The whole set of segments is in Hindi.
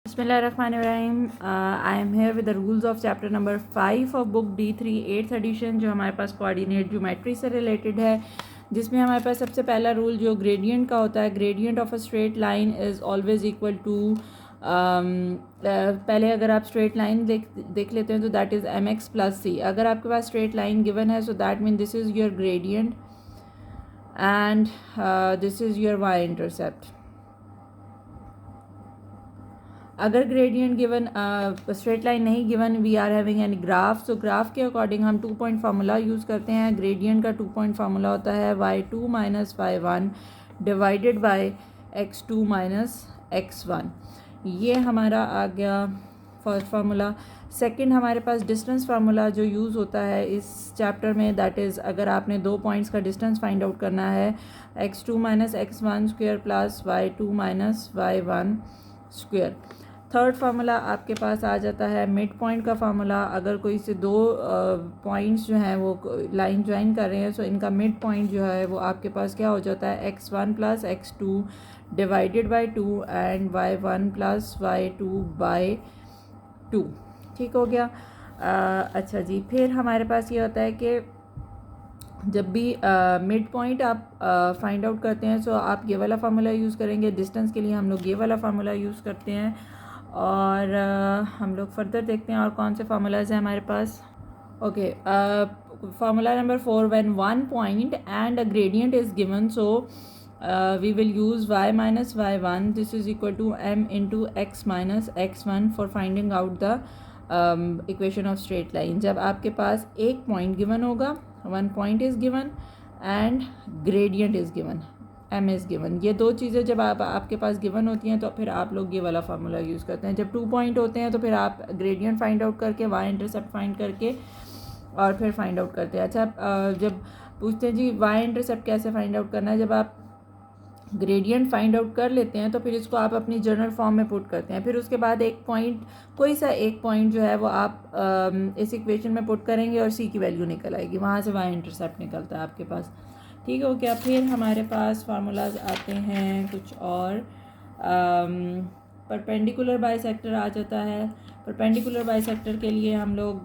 बिस्मिल्लाहिर्रहमानिर्रहीम। I am here with the rules of chapter number 5 of book D3 8th edition, जो हमारे पास कोऑर्डिनेट ज्योमेट्री से रिलेटेड है, जिसमें हमारे पास सबसे पहला रूल जो ग्रेडियंट का होता है, gradient of a straight line is always equal to, पहले अगर आप स्ट्रेट लाइन देख लेते हैं तो that is mx plus c। अगर आपके पास स्ट्रेट लाइन गिवन है so that mean this is your gradient and this is your y intercept. अगर ग्रेडियंट गिवन, स्ट्रेट लाइन नहीं given, we are having any graph, so graph के अकॉर्डिंग हम 2 पॉइंट फार्मूला यूज़ करते हैं। ग्रेडियंट का 2 पॉइंट फार्मूला होता है y2 minus y1 divided by x2 minus x1। ये हमारा आ गया फर्स्ट फार्मूला। सेकंड हमारे पास डिस्टेंस फार्मूला जो यूज़ होता है इस चैप्टर में, दैट इज़ अगर आपने 2 पॉइंट्स का डिस्टेंस फाइंड आउट करना है, x2 minus x1 square plus y2 minus y1 square. Third formula आपके पास आ जाता है मिड पॉइंट का फार्मूला। अगर कोई से दो पॉइंट्स जो हैं वो लाइन ज्वाइन कर रहे हैं, सो इनका मिड पॉइंट जो है वो आपके पास क्या हो जाता है, x1 plus x2 divided by 2 and y1 plus y2 by 2। ठीक हो गया। अच्छा जी, फिर हमारे पास ये होता है कि जब भी मिड पॉइंट आप फाइंड आउट करते हैं सो आप ये वाला फार्मूला यूज़ करेंगे। डिस्टेंस के लिए हम लोग ये वाला फार्मूला यूज़ करते हैं। और हम लोग फर्दर देखते हैं और कौन से फार्मूलाज हैं हमारे पास। Okay, formula number 4, when one point and a gradient is given, so we will use y minus y1 this is equal to m into x minus x1 for finding out the equation of straight line. जब आपके पास एक पॉइंट गिवन होगा, one point is given and gradient is given, m is given, ये दो चीज़ें जब आपके पास गिवन होती हैं तो फिर आप लोग ये वाला फार्मूला यूज़ करते हैं। जब 2 पॉइंट होते हैं तो फिर आप ग्रेडियंट फाइंड आउट करके y इंटरसेप्ट फाइंड करके और फिर फाइंड आउट करते हैं। अच्छा, जब पूछते हैं जी y इंटरसेप्ट कैसे फाइंड आउट करना है, जब आप ग्रेडियंट फाइंड आउट कर लेते हैं तो फिर इसको आप अपनी जनरल फॉर्म में पुट करते हैं। फिर उसके बाद एक पॉइंट, कोई सा एक पॉइंट जो है वो आप इस इक्वेशन में पुट करेंगे और c की वैल्यू निकल आएगी, वहाँ से y इंटरसेप्ट निकलता है आपके पास। ठीक हो गया। फिर हमारे पास फार्मूलाज आते हैं कुछ और। परपेंडिकुलर बाइसेक्टर आ जाता है। परपेंडिकुलर बाइसेक्टर के लिए हम लोग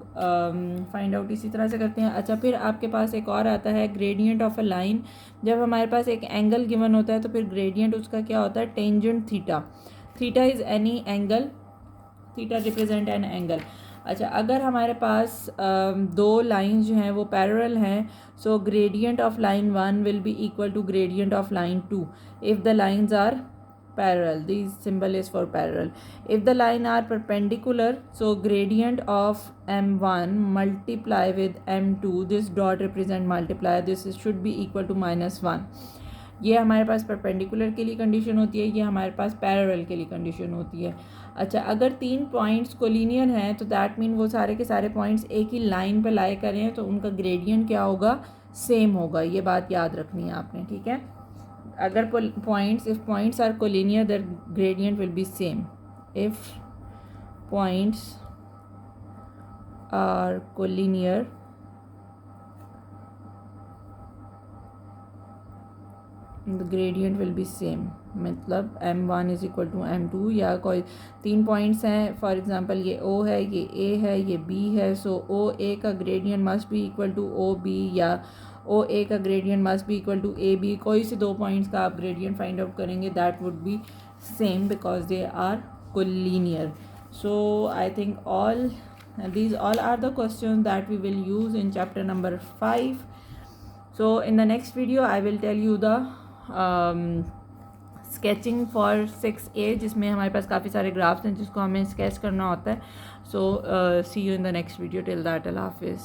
फाइंड आउट इसी तरह से करते हैं। अच्छा, फिर आपके पास एक और आता है ग्रेडियंट ऑफ अ लाइन। जब हमारे पास एक एंगल गिवन होता है तो फिर ग्रेडियंट उसका क्या होता है, tangent theta. Theta is any angle, theta represent an angle. अच्छा, अगर हमारे पास दो लाइंस जो हैं वो पैरेलल हैं, so gradient of line 1 will be equal to gradient of line 2 if the lines are parallel. This symbol is for parallel. If the line are perpendicular, so gradient of m1 multiply with m2, this dot represent multiplier, this should be equal to -1. ये हमारे पास परपेंडिकुलर के लिए कंडीशन होती है, ये हमारे पास पैरेलल के लिए कंडीशन होती है। अच्छा, अगर 3 पॉइंट्स कोलिनियर हैं तो दैट मीन वो सारे के सारे पॉइंट्स एक ही लाइन पे लाई करें तो उनका ग्रेडियंट क्या होगा, सेम होगा। ये बात याद रखनी है आपने, ठीक है। अगर points, if points are collinear, their gradient will be same. If points are collinear, the gradient will be same. मतलब m1 is equal to m2, या कोई 3 पॉइंट्स हैं, फॉर एग्जांपल ये o है, ये a है, ये b है, सो OA का gradient must be equal to OB, या OA का gradient must be equal to AB। कोई से दो पॉइंट्स का आप ग्रेडियंट फाइंड आउट करेंगे, that would be same because they are collinear. So I think all these all are the questions that we will use in chapter number 5. So in the next video I will tell you the sketching for 6A, जिसमें हमारे पास काफ़ी सारे ग्राफ्स हैं जिसको हमें स्केच करना होता है। So see you in the next video. Till that, अल्लाह हाफिज़।